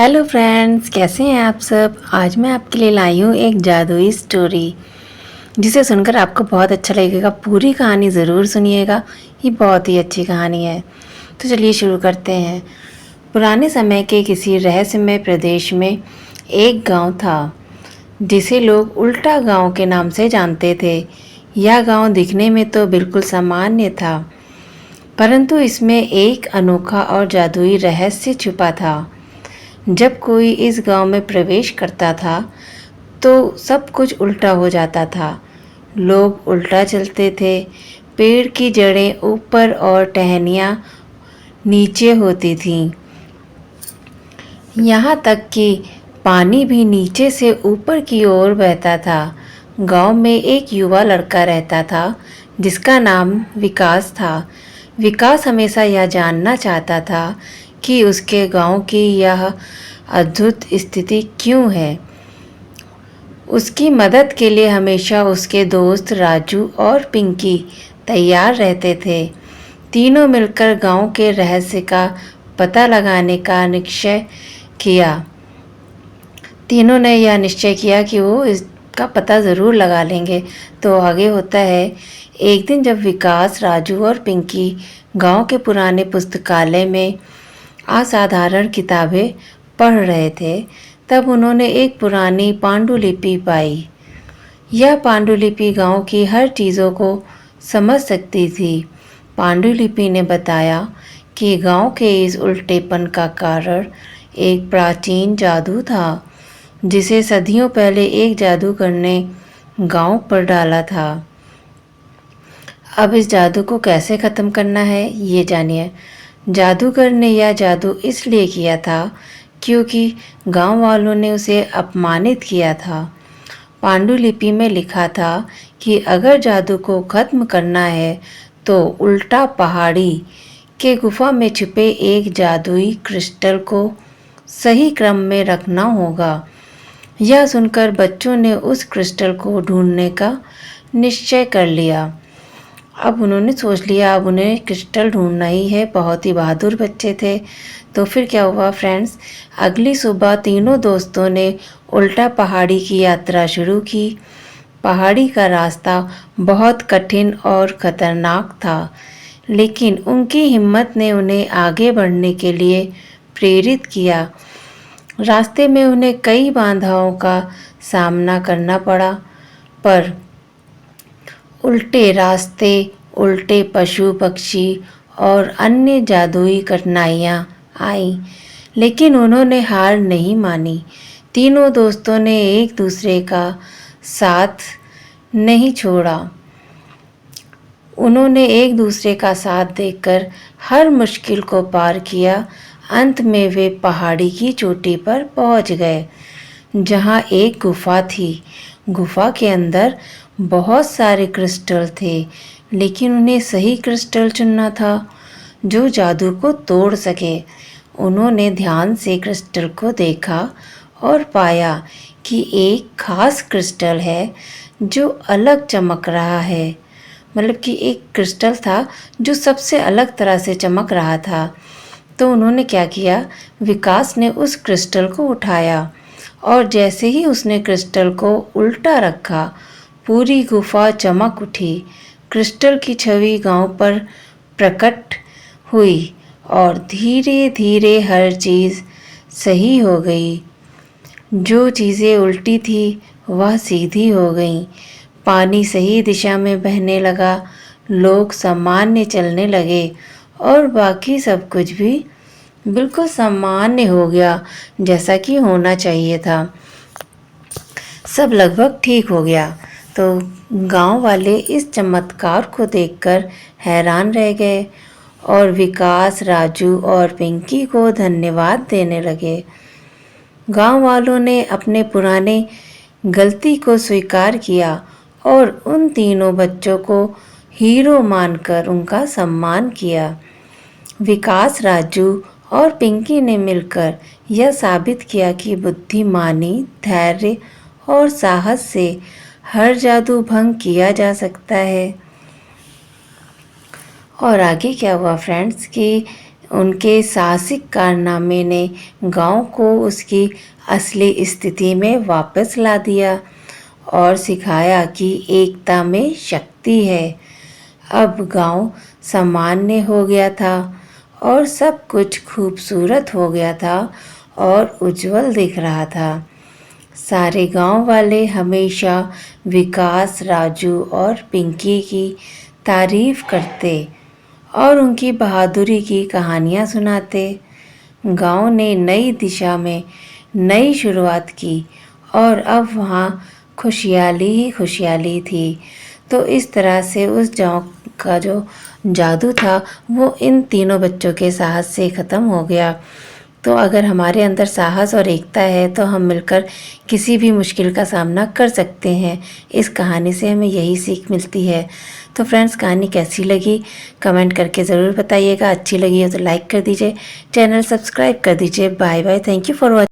Hello friends, कैसे हैं आप सब। आज मैं आपके लिए लाई हूँ एक जादुई स्टोरी जिसे सुनकर आपको बहुत अच्छा लगेगा। पूरी कहानी ज़रूर सुनिएगा, ये बहुत ही अच्छी कहानी है। तो चलिए शुरू करते हैं। पुराने समय के किसी रहस्यमय प्रदेश में एक गांव था जिसे लोग उल्टा गांव के नाम से जानते थे। यह गांव दिखने में तो बिल्कुल सामान्य था, परंतु इसमें एक अनोखा और जादुई रहस्य छुपा था। जब कोई इस गांव में प्रवेश करता था तो सब कुछ उल्टा हो जाता था। लोग उल्टा चलते थे, पेड़ की जड़ें ऊपर और टहनियाँ नीचे होती थीं। यहाँ तक कि पानी भी नीचे से ऊपर की ओर बहता था। गांव में एक युवा लड़का रहता था जिसका नाम विकास था। विकास हमेशा यह जानना चाहता था कि उसके गांव की यह अद्भुत स्थिति क्यों है। उसकी मदद के लिए हमेशा उसके दोस्त राजू और पिंकी तैयार रहते थे। तीनों मिलकर गांव के रहस्य का पता लगाने का निश्चय किया। तीनों ने यह निश्चय किया कि वो इसका पता ज़रूर लगा लेंगे। तो आगे होता है, एक दिन जब विकास, राजू और पिंकी गांव के पुराने पुस्तकालय में असाधारण किताबें पढ़ रहे थे, तब उन्होंने एक पुरानी पांडुलिपि पाई। यह पांडुलिपि गांव की हर चीज़ों को समझ सकती थी। पांडुलिपि ने बताया कि गांव के इस उल्टेपन का कारण एक प्राचीन जादू था जिसे सदियों पहले एक जादूगर ने गांव पर डाला था। अब इस जादू को कैसे ख़त्म करना है, ये जानिए। जादूगर ने यह जादू इसलिए किया था क्योंकि गांव वालों ने उसे अपमानित किया था। पांडुलिपि में लिखा था कि अगर जादू को खत्म करना है तो उल्टा पहाड़ी के गुफा में छुपे एक जादुई क्रिस्टल को सही क्रम में रखना होगा। यह सुनकर बच्चों ने उस क्रिस्टल को ढूंढने का निश्चय कर लिया। अब उन्होंने सोच लिया अब उन्हें क्रिस्टल ढूंढना ही है। बहुत ही बहादुर बच्चे थे। तो फिर क्या हुआ फ्रेंड्स, अगली सुबह तीनों दोस्तों ने उल्टा पहाड़ी की यात्रा शुरू की। पहाड़ी का रास्ता बहुत कठिन और खतरनाक था, लेकिन उनकी हिम्मत ने उन्हें आगे बढ़ने के लिए प्रेरित किया। रास्ते में उन्हें कई बाधाओं का सामना करना पड़ा, पर उल्टे रास्ते, उल्टे पशु पक्षी और अन्य जादुई कठिनाइयाँ आईं, लेकिन उन्होंने हार नहीं मानी। तीनों दोस्तों ने एक दूसरे का साथ नहीं छोड़ा। उन्होंने एक दूसरे का साथ देकर हर मुश्किल को पार किया। अंत में वे पहाड़ी की चोटी पर पहुंच गए, जहां एक गुफा थी। गुफा के अंदर बहुत सारे क्रिस्टल थे, लेकिन उन्हें सही क्रिस्टल चुनना था जो जादू को तोड़ सके। उन्होंने ध्यान से क्रिस्टल को देखा और पाया कि एक खास क्रिस्टल है जो अलग चमक रहा है। मतलब कि एक क्रिस्टल था जो सबसे अलग तरह से चमक रहा था। तो उन्होंने क्या किया, विकास ने उस क्रिस्टल को उठाया और जैसे ही उसने क्रिस्टल को उल्टा रखा, पूरी गुफा चमक उठी। क्रिस्टल की छवि गांव पर प्रकट हुई और धीरे धीरे हर चीज़ सही हो गई। जो चीज़ें उल्टी थी वह सीधी हो गईं। पानी सही दिशा में बहने लगा, लोग सामान्य चलने लगे और बाकी सब कुछ भी बिल्कुल सामान्य हो गया, जैसा कि होना चाहिए था। सब लगभग ठीक हो गया। तो गांव वाले इस चमत्कार को देखकर हैरान रह गए और विकास, राजू और पिंकी को धन्यवाद देने लगे। गांव वालों ने अपने पुराने गलती को स्वीकार किया और उन तीनों बच्चों को हीरो मानकर उनका सम्मान किया। विकास, राजू और पिंकी ने मिलकर यह साबित किया कि बुद्धिमानी, धैर्य और साहस से हर जादू भंग किया जा सकता है। और आगे क्या हुआ फ्रेंड्स कि उनके साहसिक कारनामे ने गांव को उसकी असली स्थिति में वापस ला दिया और सिखाया कि एकता में शक्ति है। अब गांव सामान्य हो गया था और सब कुछ खूबसूरत हो गया था और उज्जवल दिख रहा था। सारे गांव वाले हमेशा विकास, राजू और पिंकी की तारीफ करते और उनकी बहादुरी की कहानियाँ सुनाते। गांव ने नई दिशा में नई शुरुआत की और अब वहाँ खुशहाली ही खुशहाली थी। तो इस तरह से उस गाँव का जो जादू था वो इन तीनों बच्चों के साहस से ख़त्म हो गया। तो अगर हमारे अंदर साहस और एकता है तो हम मिलकर किसी भी मुश्किल का सामना कर सकते हैं। इस कहानी से हमें यही सीख मिलती है। तो फ्रेंड्स, कहानी कैसी लगी कमेंट करके ज़रूर बताइएगा। अच्छी लगी हो तो लाइक कर दीजिए, चैनल सब्सक्राइब कर दीजिए। Bye bye, thank you for watching.